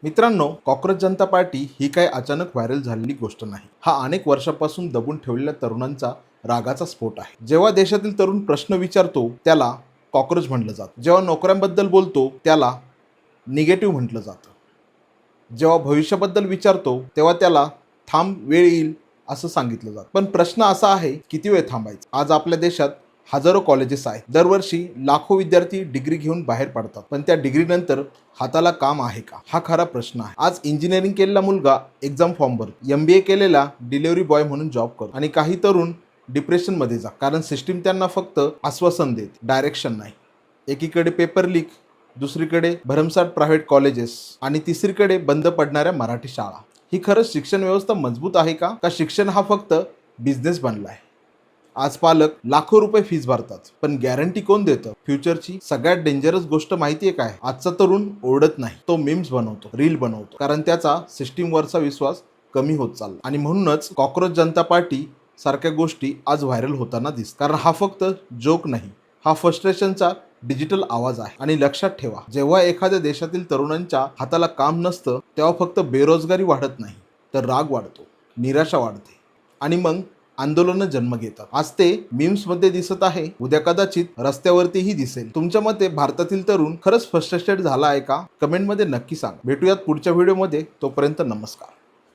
मित्रांनो, कॉक्रोच जनता पार्टी ही काही अचानक व्हायरल झालेली गोष्ट नाही. हा अनेक वर्षापासून दबून ठेवलेल्या तरुणांचा रागाचा स्फोट आहे. जेव्हा देशातील तरुण प्रश्न विचारतो त्याला कॉक्रोच म्हटलं जातं. जेव्हा नोकऱ्यांबद्दल बोलतो त्याला निगेटिव्ह म्हटलं जातं. जेव्हा भविष्याबद्दल विचारतो तेव्हा त्याला थांब, वेळ येईल असं सांगितलं जातं. पण प्रश्न असा आहे, किती वेळ थांबायचा? आज आपल्या देशात हजारो कॉलेजेस आहेत. दरवर्षी लाखो विद्यार्थी डिग्री घेऊन बाहेर पडतात. पण त्या डिग्रीनंतर हाताला काम आहे का? हा खरा प्रश्न आहे. आज इंजिनिअरिंग केलेला मुलगा एक्झाम फॉर्म भरतो, MBA केलेला डिलिव्हरी बॉय म्हणून जॉब करतो आणि काही तरुण डिप्रेशनमध्ये जा, कारण सिस्टीम त्यांना फक्त आश्वासन देते, डायरेक्शन नाही. एकीकडे पेपर लीक, दुसरीकडे भरमसाठ प्रायव्हेट कॉलेजेस आणि तिसरीकडे बंद पडणाऱ्या मराठी शाळा. ही खरंच शिक्षण व्यवस्था मजबूत आहे का? शिक्षण हा फक्त बिझनेस बनला आहे? आज पालक लाखो रुपये फीस भरतात, पण गॅरंटी कोण देतं फ्युचरची? सगळ्यात डेंजरस गोष्ट माहितीये काय? आजचा तरुण ओरडत नाही, तो मीम्स बनवतो, रील बनवतो, कारण त्याचा सिस्टीमवरचा विश्वास कमी होत चालला. आणि म्हणूनच कॉक्रोच जनता पार्टी सारख्या गोष्टी आज व्हायरल होताना दिसतात. कारण हा फक्त जोक नाही, हा फ्रस्ट्रेशनचा डिजिटल आवाज आहे. आणि लक्षात ठेवा, जेव्हा एखाद्या देशातील तरुणांच्या हाताला काम नसतं तेव्हा फक्त बेरोजगारी वाढत नाही, तर राग वाढतो, निराशा वाढते आणि मग आंदोलनं जन्म घेतात. आज ते मीम्स मध्ये दिसत आहे, उद्या कदाचित रस्त्यावरतीही दिसेल. तुमच्या मते भारतातील तरुण खरंच फ्रस्ट्रेटेड झाला आहे का? कमेंटमध्ये नक्की सांग. भेटूयात पुढच्या व्हिडिओमध्ये. तोपर्यंत नमस्कार.